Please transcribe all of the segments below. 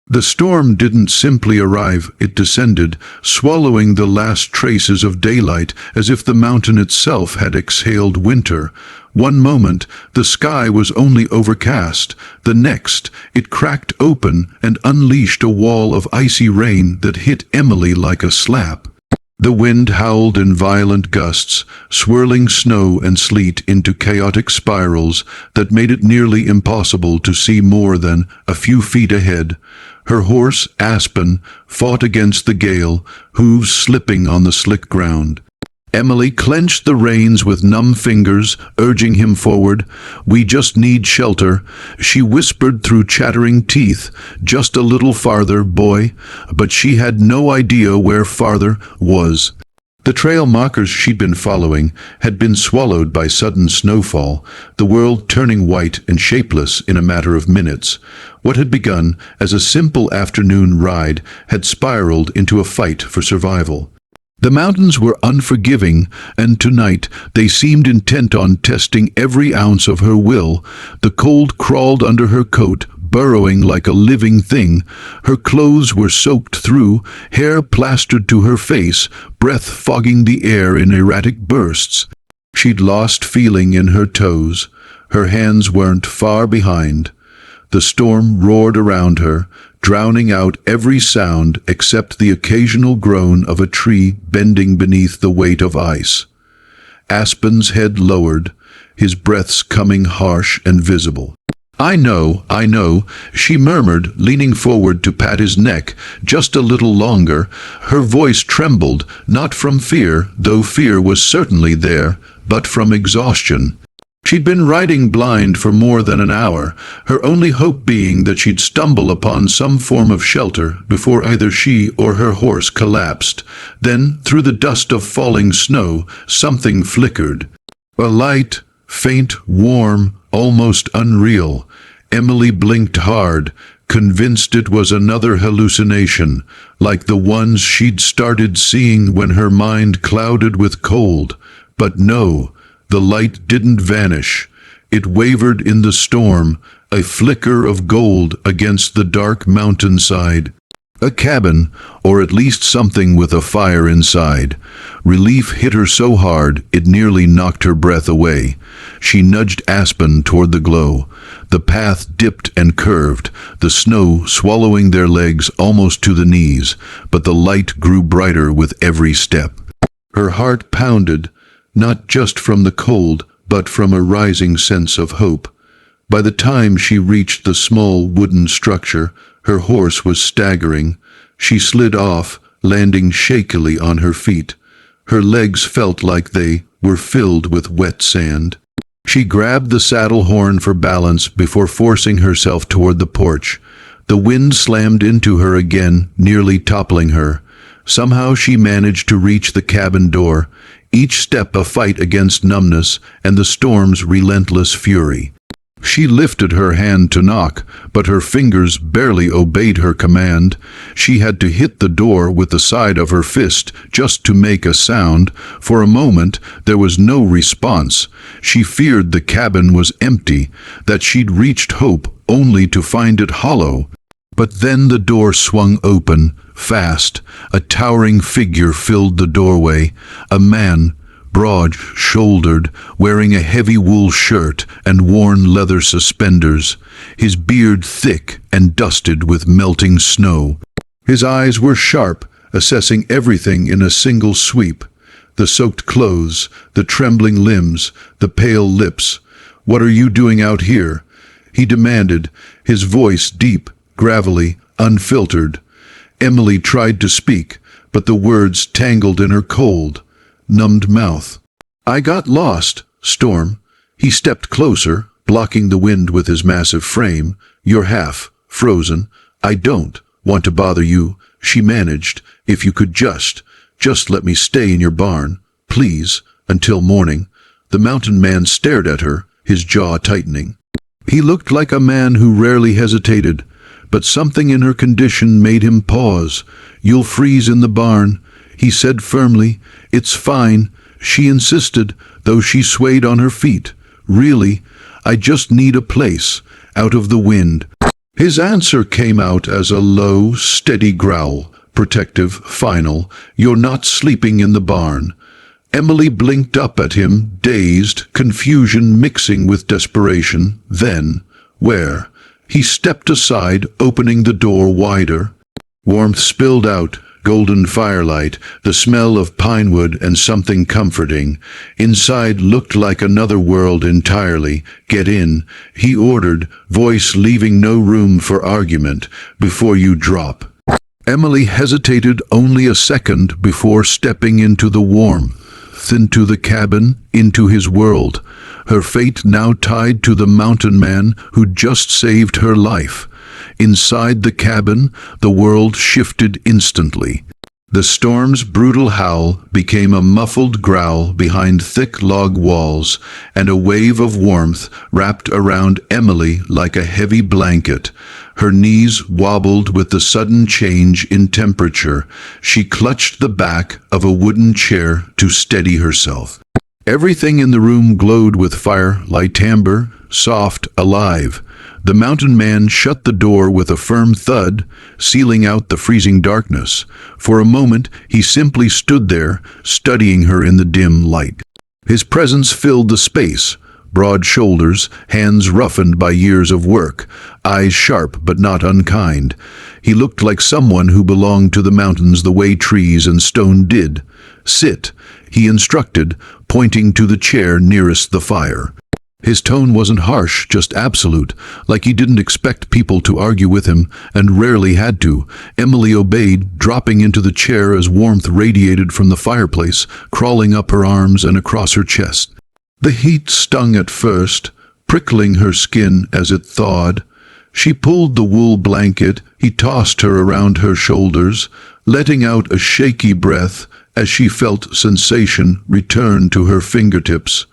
The storm didn't simply arrive, it descended, swallowing the last traces of daylight as if the mountain itself had exhaled winter. One moment, the sky was only overcast. The next, it cracked open and unleashed a wall of icy rain that hit Emily like a slap. The wind howled in violent gusts, swirling snow and sleet into chaotic spirals that made it nearly impossible to see more than a few feet ahead. Her horse, Aspen, fought against the gale, hooves slipping on the slick ground. Emily clenched the reins with numb fingers, urging him forward. "We just need shelter," she whispered through chattering teeth. "Just a little farther, boy." But she had no idea where farther was. The trail markers she'd been following had been swallowed by sudden snowfall, the world turning white and shapeless in a matter of minutes. What had begun as a simple afternoon ride had spiraled into a fight for survival. The mountains were unforgiving, and tonight they seemed intent on testing every ounce of her will. The cold crawled under her coat, burrowing like a living thing. Her clothes were soaked through, hair plastered to her face, breath fogging the air in erratic bursts. She'd lost feeling in her toes. Her hands weren't far behind. The storm roared around her, drowning out every sound except the occasional groan of a tree bending beneath the weight of ice. Aspen's head lowered, his breaths coming harsh and visible. I know," she murmured, leaning forward to pat his neck just a little longer. Her voice trembled, not from fear, though fear was certainly there, but from exhaustion. She'd been riding blind for more than an hour, her only hope being that she'd stumble upon some form of shelter before either she or her horse collapsed. Then, through the dust of falling snow, something flickered. A light, faint, warm, almost unreal. Emily blinked hard, convinced it was another hallucination, like the ones she'd started seeing when her mind clouded with cold. But no. The light didn't vanish. It wavered in the storm, a flicker of gold against the dark mountainside. A cabin, or at least something with a fire inside. Relief hit her so hard it nearly knocked her breath away. She nudged Aspen toward the glow. The path dipped and curved, the snow swallowing their legs almost to the knees, but the light grew brighter with every step. Her heart pounded, not just from the cold, but from a rising sense of hope. By the time she reached the small wooden structure, her horse was staggering. She slid off, landing shakily on her feet. Her legs felt like they were filled with wet sand. She grabbed the saddle horn for balance before forcing herself toward the porch. The wind slammed into her again, nearly toppling her. Somehow she managed to reach the cabin door, each step a fight against numbness and the storm's relentless fury. She lifted her hand to knock, but her fingers barely obeyed her command. She had to hit the door with the side of her fist just to make a sound. For a moment, there was no response. She feared the cabin was empty, that she'd reached hope only to find it hollow. But then the door swung open, fast. A towering figure filled the doorway, a man, broad-shouldered, wearing a heavy wool shirt and worn leather suspenders, his beard thick and dusted with melting snow. His eyes were sharp, assessing everything in a single sweep. The soaked clothes, the trembling limbs, the pale lips. "What are you doing out here?" he demanded, his voice deep, gravelly, unfiltered. Emily tried to speak, but the words tangled in her cold, numbed mouth. "I got lost, Storm." He stepped closer, blocking the wind with his massive frame. "You're half frozen. I don't want to bother you," she managed. "If you could just let me stay in your barn, please, until morning." The mountain man stared at her, his jaw tightening. He looked like a man who rarely hesitated, but something in her condition made him pause. "You'll freeze in the barn," he said firmly. "It's fine," she insisted, though she swayed on her feet. "Really, I just need a place, out of the wind." His answer came out as a low, steady growl, protective, final. "You're not sleeping in the barn." Emily blinked up at him, dazed, confusion mixing with desperation. Then, "Where?" He stepped aside, opening the door wider. Warmth spilled out, golden firelight, the smell of pine wood and something comforting. Inside looked like another world entirely. "Get in," he ordered, voice leaving no room for argument, "before you drop." Emily hesitated only a second before stepping into the warmth, into the cabin, into his world. Her fate now tied to the mountain man who'd just saved her life. Inside the cabin, the world shifted instantly. The storm's brutal howl became a muffled growl behind thick log walls, and a wave of warmth wrapped around Emily like a heavy blanket. Her knees wobbled with the sudden change in temperature. She clutched the back of a wooden chair to steady herself. Everything in the room glowed with fire, light amber, soft, alive. The mountain man shut the door with a firm thud, sealing out the freezing darkness. For a moment, he simply stood there, studying her in the dim light. His presence filled the space. Broad shoulders, hands roughened by years of work, eyes sharp but not unkind. He looked like someone who belonged to the mountains the way trees and stone did. "Sit," he instructed, pointing to the chair nearest the fire. His tone wasn't harsh, just absolute, like he didn't expect people to argue with him, and rarely had to. Emily obeyed, dropping into the chair as warmth radiated from the fireplace, crawling up her arms and across her chest. The heat stung at first, prickling her skin as it thawed. She pulled the wool blanket. He tossed her around her shoulders, letting out a shaky breath as she felt sensation return to her fingertips.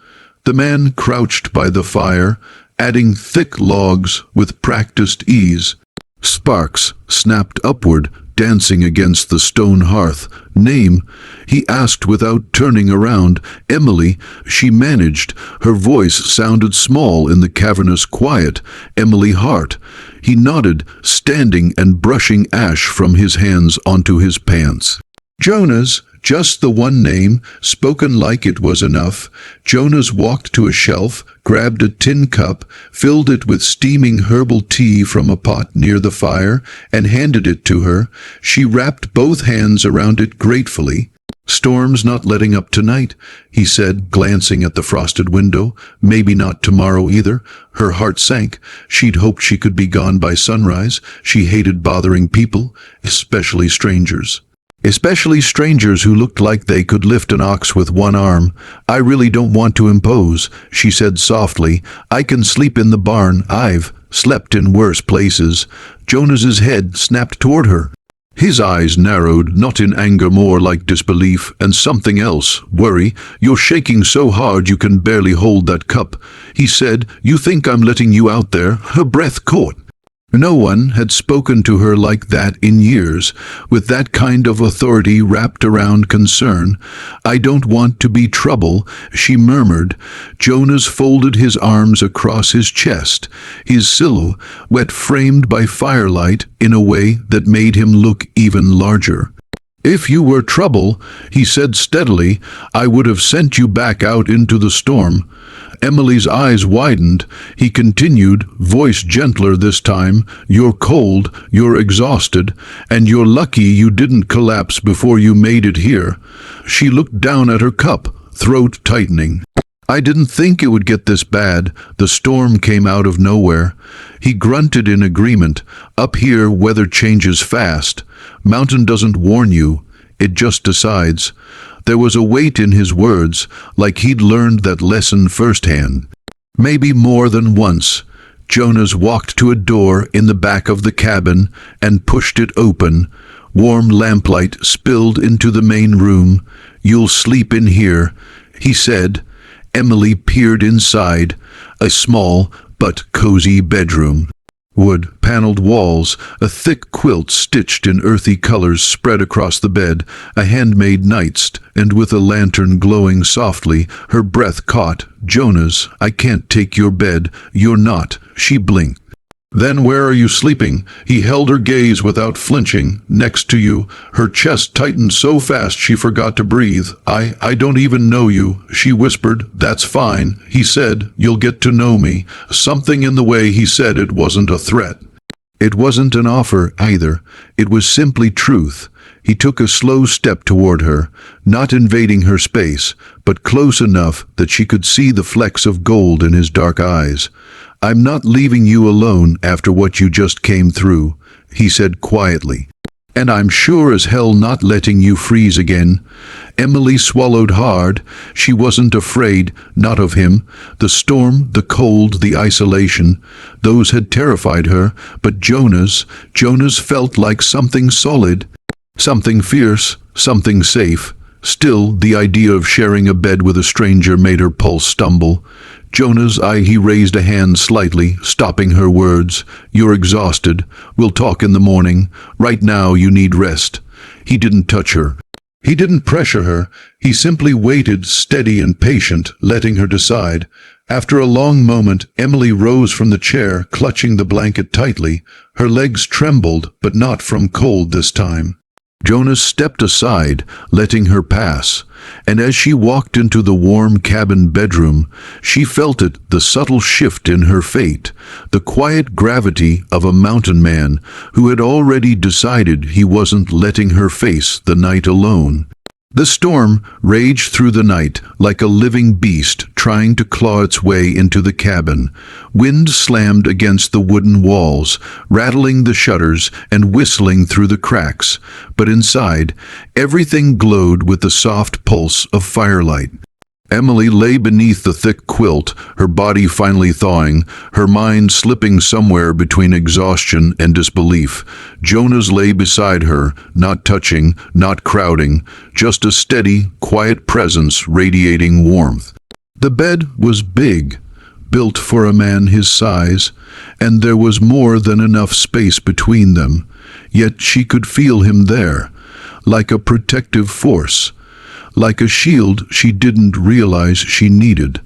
The man crouched by the fire, adding thick logs with practiced ease. Sparks snapped upward, dancing against the stone hearth. "Name?" he asked without turning around. "Emily," she managed. Her voice sounded small in the cavernous quiet. "Emily Hart." He nodded, standing and brushing ash from his hands onto his pants. "Jonas." Just the one name, spoken like it was enough. Jonas walked to a shelf, grabbed a tin cup, filled it with steaming herbal tea from a pot near the fire, and handed it to her. She wrapped both hands around it gratefully. "Storm's not letting up tonight," he said, glancing at the frosted window. "Maybe not tomorrow either." Her heart sank. She'd hoped she could be gone by sunrise. She hated bothering people, especially strangers. Especially strangers who looked like they could lift an ox with one arm. "I really don't want to impose," she said softly. "I can sleep in the barn. I've slept in worse places." Jonas's head snapped toward her. His eyes narrowed, not in anger, more like disbelief, and something else, worry. "You're shaking so hard you can barely hold that cup," he said. "You think I'm letting you out there?" Her breath caught. No one had spoken to her like that in years, with that kind of authority wrapped around concern. "I don't want to be trouble," she murmured. Jonas folded his arms across his chest, his silhouette framed by firelight in a way that made him look even larger. "If you were trouble," he said steadily, "I would have sent you back out into the storm." Emily's eyes widened. He continued, voice gentler this time. "You're cold, you're exhausted, and you're lucky you didn't collapse before you made it here." She looked down at her cup, throat tightening. "I didn't think it would get this bad." The storm came out of nowhere. He grunted in agreement. "Up here, weather changes fast. Mountain doesn't warn you. It just decides." There was a weight in his words, like he'd learned that lesson firsthand. Maybe more than once. Jonas walked to a door in the back of the cabin and pushed it open. Warm lamplight spilled into the main room. "You'll sleep in here," he said. Emily peered inside, a small but cozy bedroom. Wood-paneled walls, a thick quilt stitched in earthy colors spread across the bed, a handmade nightstand, and with a lantern glowing softly. Her breath caught. "Jonas, I can't take your bed." "You're not." She blinked. Then where are you sleeping? He held her gaze without flinching. Next to you. Her chest tightened so fast she forgot to breathe. I don't even know you, she whispered. That's fine, he said. You'll get to know me. Something in the way he said it wasn't a threat. It wasn't an offer either. It was simply truth. He took a slow step toward her, not invading her space, but close enough that she could see the flecks of gold in his dark eyes. I'm not leaving you alone after what you just came through, he said quietly. And I'm sure as hell not letting you freeze again. Emily swallowed hard. She wasn't afraid, not of him. The storm, the cold, the isolation, those had terrified her, but Jonas felt like something solid, something fierce, something safe. Still, the idea of sharing a bed with a stranger made her pulse stumble. Jonas, he raised a hand slightly, stopping her words. You're exhausted. We'll talk in the morning. Right now you need rest. He didn't touch her. He didn't pressure her. He simply waited, steady and patient, letting her decide. After a long moment, Emily rose from the chair, clutching the blanket tightly. Her legs trembled, but not from cold this time. Jonas stepped aside, letting her pass, and as she walked into the warm cabin bedroom, she felt it, the subtle shift in her fate, the quiet gravity of a mountain man who had already decided he wasn't letting her face the night alone. The storm raged through the night like a living beast trying to claw its way into the cabin. Wind slammed against the wooden walls, rattling the shutters and whistling through the cracks. But inside, everything glowed with the soft pulse of firelight. Emily lay beneath the thick quilt, her body finally thawing, her mind slipping somewhere between exhaustion and disbelief. Jonas lay beside her, not touching, not crowding, just a steady, quiet presence radiating warmth. The bed was big, built for a man his size, and there was more than enough space between them. Yet she could feel him there, like a protective force, like a shield she didn't realize she needed.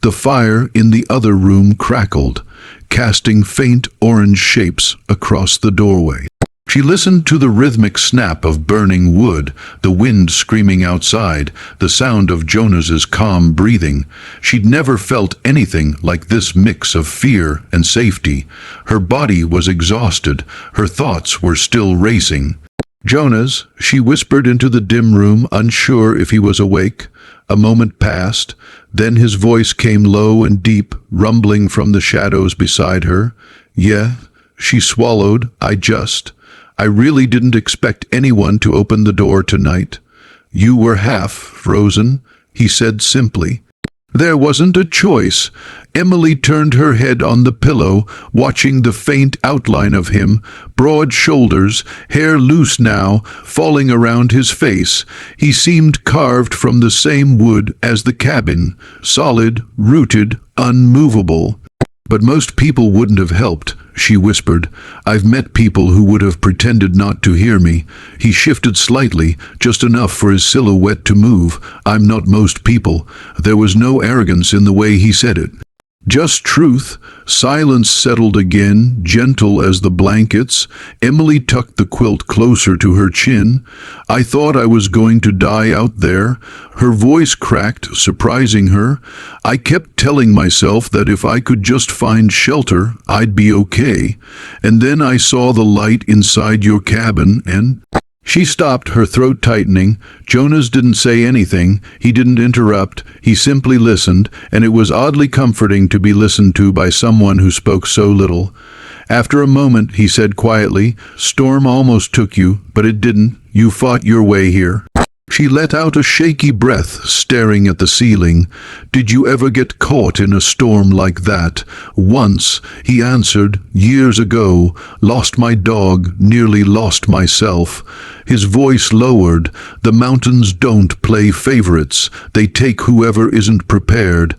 The fire in the other room crackled, casting faint orange shapes across the doorway. She listened to the rhythmic snap of burning wood, the wind screaming outside, the sound of Jonas's calm breathing. She'd never felt anything like this mix of fear and safety. Her body was exhausted, her thoughts were still racing. Jonas, she whispered into the dim room, unsure if he was awake. A moment passed, then his voice came low and deep, rumbling from the shadows beside her. Yeah, she swallowed. I really didn't expect anyone to open the door tonight. You were half frozen, he said simply. There wasn't a choice. Emily turned her head on the pillow, watching the faint outline of him, broad shoulders, hair loose now, falling around his face. He seemed carved from the same wood as the cabin, solid, rooted, unmovable. But most people wouldn't have helped, she whispered. I've met people who would have pretended not to hear me. He shifted slightly, just enough for his silhouette to move. I'm not most people. There was no arrogance in the way he said it. Just truth. Silence settled again, gentle as the blankets. Emily tucked the quilt closer to her chin. I thought I was going to die out there. Her voice cracked, surprising her. I kept telling myself that if I could just find shelter, I'd be okay. And then I saw the light inside your cabin and... She stopped, her throat tightening. Jonas didn't say anything. He didn't interrupt. He simply listened, and it was oddly comforting to be listened to by someone who spoke so little. After a moment, he said quietly, Storm almost took you, but it didn't. You fought your way here. She let out a shaky breath, staring at the ceiling. Did you ever get caught in a storm like that? Once, he answered, years ago. Lost my dog, nearly lost myself. His voice lowered. The mountains don't play favorites. They take whoever isn't prepared.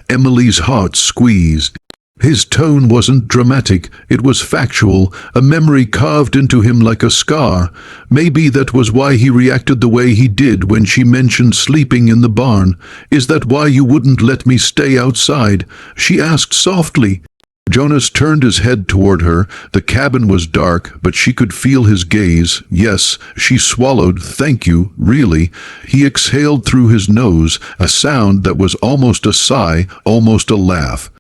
Emily's heart squeezed. His tone wasn't dramatic, it was factual, a memory carved into him like a scar. Maybe that was why he reacted the way he did when she mentioned sleeping in the barn. Is that why you wouldn't let me stay outside? She asked softly. Jonas turned his head toward her. The cabin was dark, but she could feel his gaze. Yes, she swallowed. Thank you, really. He exhaled through his nose, a sound that was almost a sigh, almost a laugh.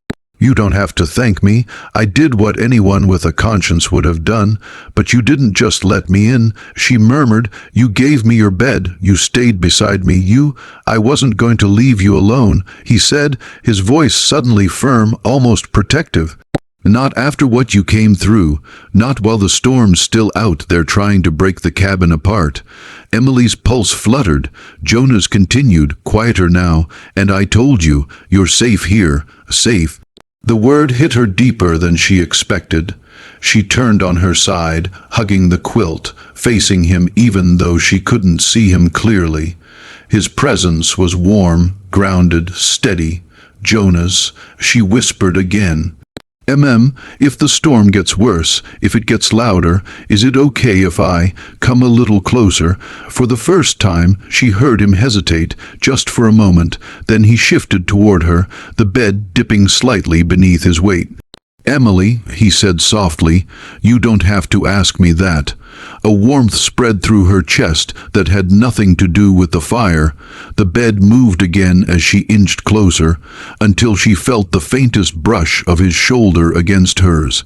You don't have to thank me. I did what anyone with a conscience would have done. But you didn't just let me in, she murmured. You gave me your bed. You stayed beside me. I wasn't going to leave you alone, he said, his voice suddenly firm, almost protective. Not after what you came through. Not while the storm's still out there trying to break the cabin apart. Emily's pulse fluttered. Jonas continued, quieter now. And I told you, you're safe here. Safe. The word hit her deeper than she expected. She turned on her side, hugging the quilt, facing him even though she couldn't see him clearly. His presence was warm, grounded, steady. Jonas, she whispered again. If the storm gets worse, if it gets louder, is it okay if I come a little closer? For the first time, she heard him hesitate, just for a moment. Then he shifted toward her, the bed dipping slightly beneath his weight. Emily, he said softly, you don't have to ask me that. A warmth spread through her chest that had nothing to do with the fire. The bed moved again as she inched closer, until she felt the faintest brush of his shoulder against hers.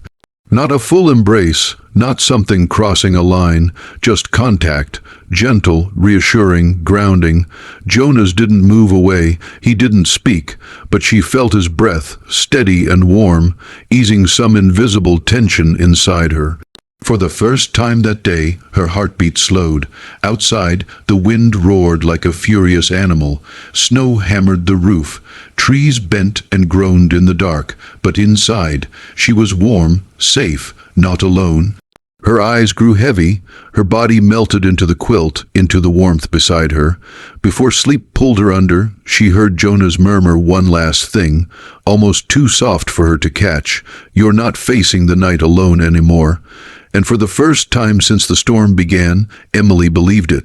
Not a full embrace, not something crossing a line, just contact, gentle, reassuring, grounding. Jonas didn't move away, he didn't speak, but she felt his breath, steady and warm, easing some invisible tension inside her. For the first time that day, her heartbeat slowed. Outside, the wind roared like a furious animal. Snow hammered the roof. Trees bent and groaned in the dark. But inside, she was warm, safe, not alone. Her eyes grew heavy. Her body melted into the quilt, into the warmth beside her. Before sleep pulled her under, she heard Jonas murmur one last thing, almost too soft for her to catch. You're not facing the night alone anymore. And for the first time since the storm began, Emily believed it.